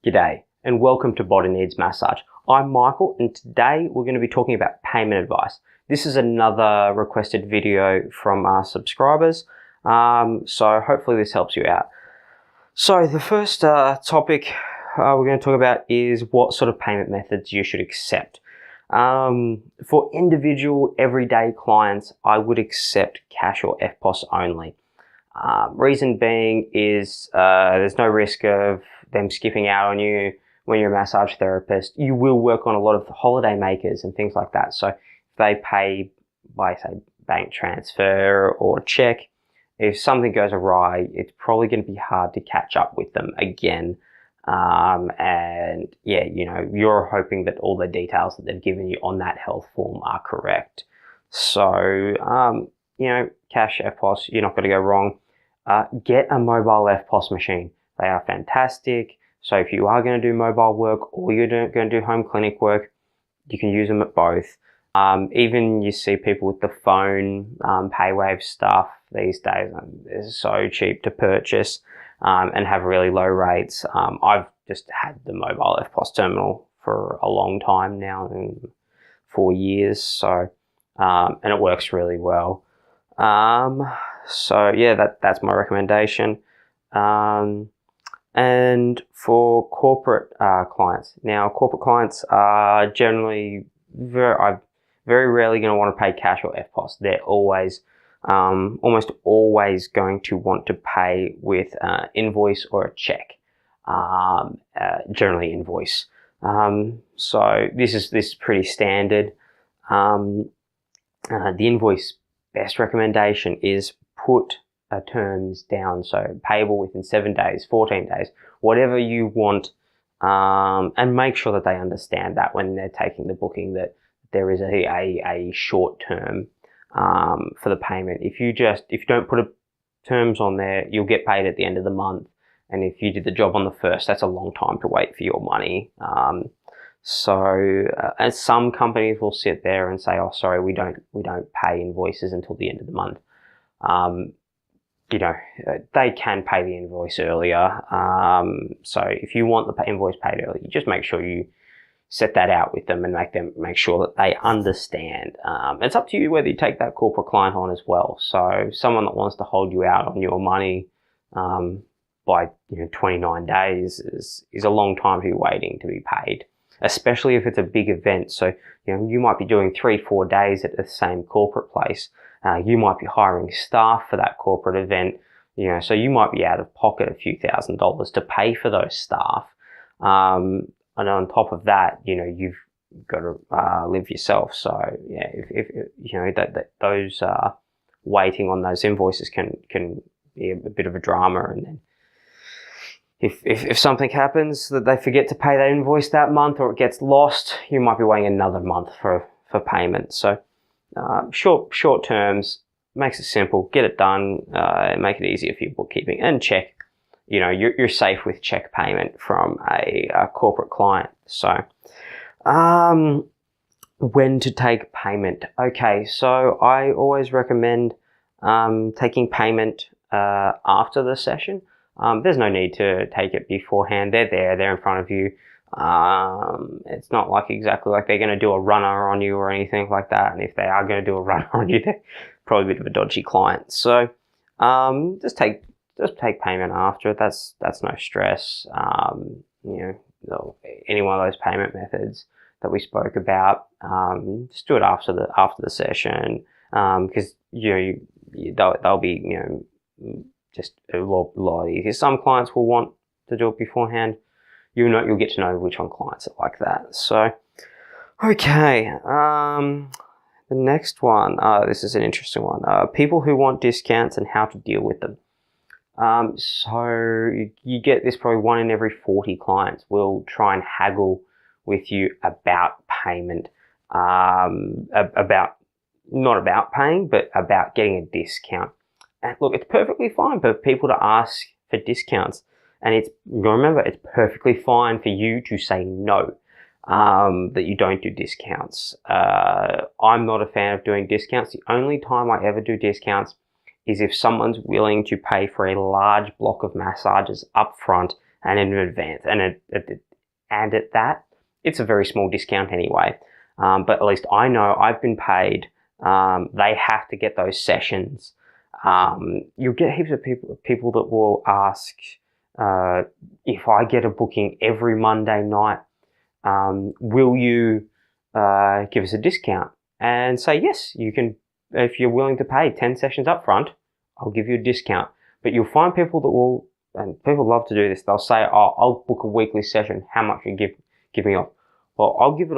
G'day and welcome to Body Needs Massage. I'm Michael and today we're going to be talking about payment advice. This is another requested video from our subscribers, so hopefully this helps you out. So the first topic we're going to talk about is what sort of payment methods you should accept. For individual everyday clients, I would accept cash or EFTPOS only. Reason being is there's no risk of them skipping out on you when you're a massage therapist. You will work on a lot of holiday makers and things like that. So if they pay by, say, bank transfer or check, if something goes awry, it's probably going to be hard to catch up with them again. And yeah, you know, you're hoping that all the details that they've given you on that health form are correct. So, you know, cash EFTPOS, you're not going to go wrong. Get a mobile EFTPOS machine. They are fantastic. So if you are going to do mobile work or you're going to do home clinic work, you can use them at both. Even you see people with the phone PayWave stuff these days. They're so cheap to purchase and have really low rates. I've just had the mobile EFTPOS terminal for a long time now, 4 years. So and it works really well. So yeah, that's my recommendation. And for corporate clients, now corporate clients are generally very rarely going to want to pay cash or EFTPOS. They're always, almost always going to want to pay with invoice or a check. Generally invoice. So this is pretty standard. The invoice best recommendation is put terms down, so payable within 7 days, 14 days, whatever you want, and make sure that they understand that when they're taking the booking, that there is a short term for the payment. If you don't put terms on there, you'll get paid at the end of the month, and if you did the job on the first, that's a long time to wait for your money. And some companies will sit there and say, "Oh, sorry, we don't pay invoices until the end of the month." You know, they can pay the invoice earlier. So if you want the invoice paid early, you just make sure you set that out with them and make sure that they understand. It's up to you whether you take that corporate client on as well. So someone that wants to hold you out on your money by 29 days is a long time to be waiting to be paid, especially if it's a big event. So you might be doing 3-4 days at the same corporate place. You might be hiring staff for that corporate event, so you might be out of pocket a few $1,000s to pay for those staff. And on top of that, you've got to live yourself. So yeah, if those waiting on those invoices can be a bit of a drama. And then if something happens that they forget to pay that invoice that month or it gets lost, you might be waiting another month for payment. So short terms, makes it simple, get it done, make it easier for your bookkeeping, and check, you're safe with check payment from a corporate client. So when to take payment. Okay, so I always recommend taking payment after the session. There's no need to take it beforehand. They're in front of you. It's not exactly like they're going to do a runner on you or anything like that. And if they are going to do a runner on you, they're probably a bit of a dodgy client. So, just take payment after. That's no stress. Any one of those payment methods that we spoke about, just do it after the session. Because, they'll be, just a lot easier. Some clients will want to do it beforehand. You'll get to know which clients are like that. So, okay. The next one, this is an interesting one. People who want discounts and how to deal with them. So you get this, probably 1 in every 40 clients will try and haggle with you about payment, not about paying, but about getting a discount. And look, it's perfectly fine for people to ask for discounts. And remember, it's perfectly fine for you to say no, that you don't do discounts. I'm not a fan of doing discounts. The only time I ever do discounts is if someone's willing to pay for a large block of massages up front and in advance. And at that, it's a very small discount anyway. But at least I know I've been paid. They have to get those sessions. You'll get heaps of people that will ask, if I get a booking every Monday night, will you give us a discount? And say, yes, you can. If you're willing to pay 10 sessions up front, I'll give you a discount. But you'll find people that will, and people love to do this, they'll say, oh, I'll book a weekly session. How much you give me off? Well, I'll give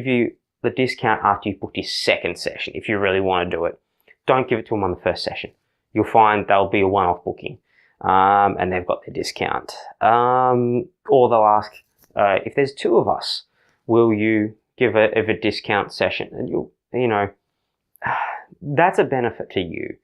you the discount after you've booked your second session if you really want to do it. Don't give it to them on the first session. You'll find they'll be a one-off booking, and they've got their discount. Or they'll ask, if there's two of us, will you give a discount session? And you know, that's a benefit to you.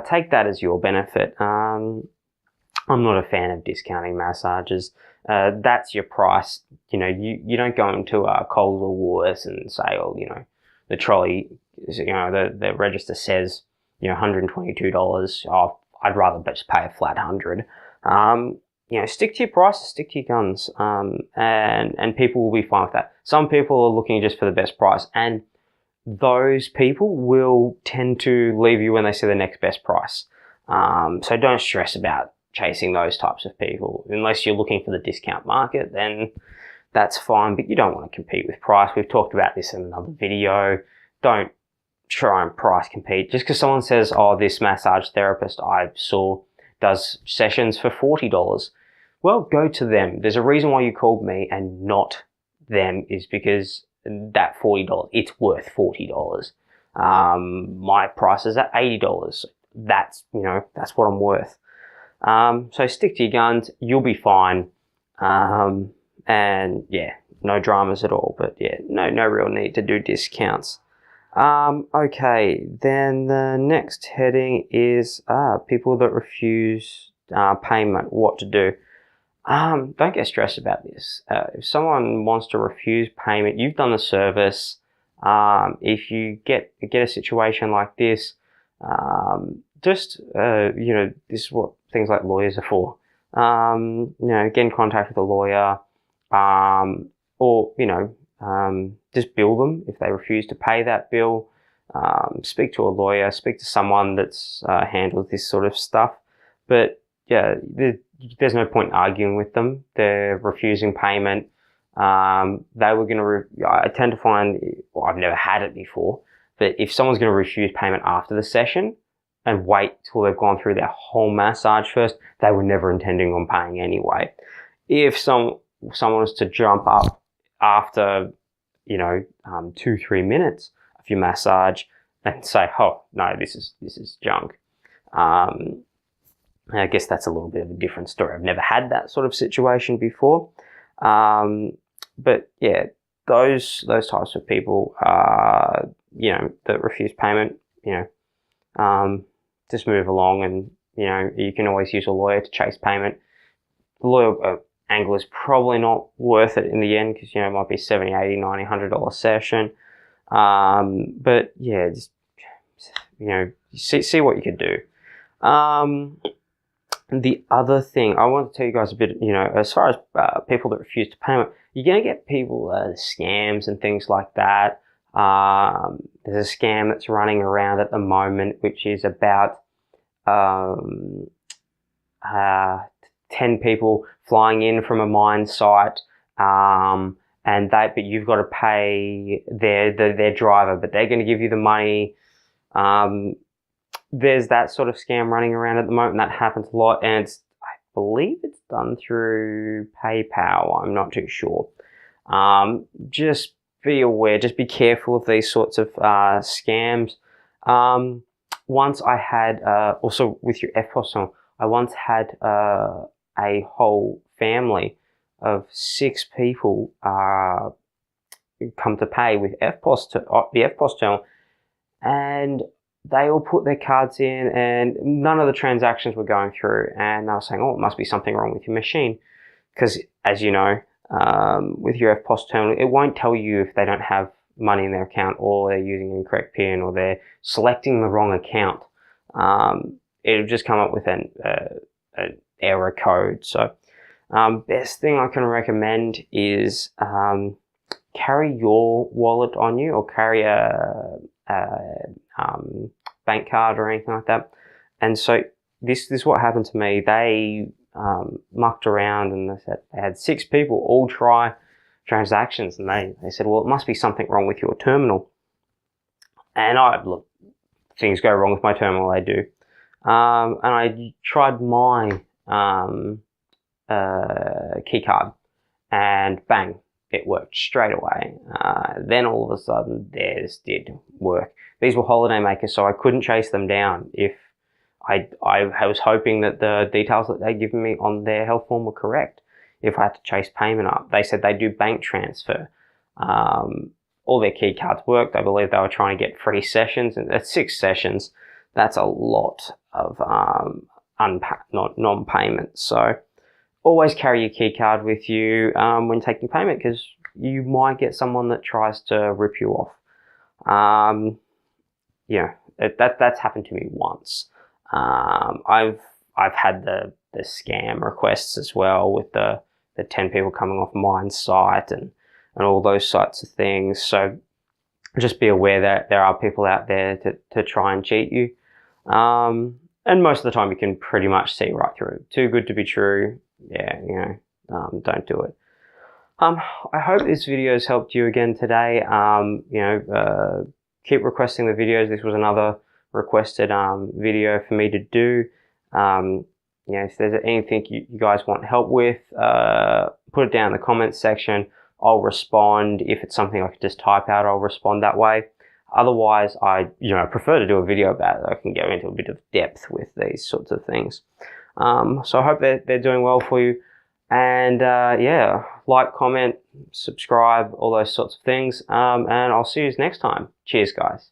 Take that as your benefit. I'm not a fan of discounting massages. That's your price. You know, you don't go into Coles or Woolworths and say, oh, you know, the trolley, you know, the register says, you know, $122. Oh, I'd rather just pay a flat $100. You know, stick to your prices, stick to your guns, and people will be fine with that. Some people are looking just for the best price, and those people will tend to leave you when they see the next best price. So don't stress about chasing those types of people. Unless you're looking for the discount market, then that's fine, but you don't want to compete with price. We've talked about this in another video. Don't try and price compete. Just because someone says, oh, this massage therapist I saw does sessions for $40. Well, go to them. There's a reason why you called me and not them, is because that $40, it's worth $40. My price is at $80. That's, you know, that's what I'm worth. So stick to your guns. You'll be fine. And yeah, no dramas at all, but yeah, no real need to do discounts. Okay, then the next heading is, people that refuse, payment, what to do. Don't get stressed about this. If someone wants to refuse payment, you've done the service. If you get a situation like this, just, you know, this is what things like lawyers are for. You know, get in contact with a lawyer, or, you know, just bill them if they refuse to pay that bill. Speak to a lawyer, speak to someone that's handled this sort of stuff. But yeah, there's no point arguing with them. They're refusing payment. They were going to, I tend to find, well, I've never had it before, but if someone's going to refuse payment after the session and wait till they've gone through their whole massage first, they were never intending on paying anyway. If someone was to jump up after, you know, 2-3 minutes of your massage and say, oh, no, this is junk. I guess that's a little bit of a different story. I've never had that sort of situation before. But yeah, those types of people, you know, that refuse payment, you know, just move along, and, you know, you can always use a lawyer to chase payment. The lawyer angle is probably not worth it in the end, because, you know, it might be $70, $80, $90, $100 session. But yeah, just, you know, see what you can do. The other thing I want to tell you guys a bit, you know, as far as people that refuse to payment, you're going to get people, scams and things like that. There's a scam that's running around at the moment, which is about 10 people flying in from a mine site, but you've got to pay their driver, but they're going to give you the money. There's that sort of scam running around at the moment. That happens a lot, and I believe it's done through PayPal. I'm not too sure. Just be aware. Just be careful of these sorts of scams. Once I had, also with your EFTPOS, I once had a whole family of 6 people come to pay with the EFTPOS terminal, and they all put their cards in and none of the transactions were going through, and they were saying, oh, it must be something wrong with your machine. Because, as you know, with your EFTPOS terminal, it won't tell you if they don't have money in their account, or they're using an incorrect PIN, or they're selecting the wrong account. It'll just come up with an error code. So Best thing I can recommend is carry your wallet on you, or carry a bank card or anything like that. And so this is what happened to me. They mucked around, and they said they had 6 people all try transactions, and they said, well, it must be something wrong with your terminal. And look, things go wrong with my terminal, they do. And I tried my key card, and bang, it worked straight away. Then all of a sudden, theirs did work. These were holiday makers, so I couldn't chase them down. If I was hoping that the details that they'd given me on their health form were correct. If I had to chase payment up, they said they do bank transfer. All their key cards worked. I believe they were trying to get free sessions, and at 6 sessions, that's a lot of non-payment. So always carry your key card with you when taking payment, because you might get someone that tries to rip you off. That's happened to me once. I've had the scam requests as well, with the 10 people coming off mine site and all those sorts of things. So just be aware that there are people out there to try and cheat you. And most of the time you can pretty much see right through. Too good to be true. Yeah, don't do it. I hope this video has helped you again today. Keep requesting the videos. This was another requested video for me to do. If there's anything you guys want help with, put it down in the comments section. I'll respond. If it's something I could just type out, I'll respond that way. Otherwise, I prefer to do a video about it. I can go into a bit of depth with these sorts of things. So I hope they're doing well for you. And like, comment, subscribe, all those sorts of things. And I'll see you next time. Cheers, guys.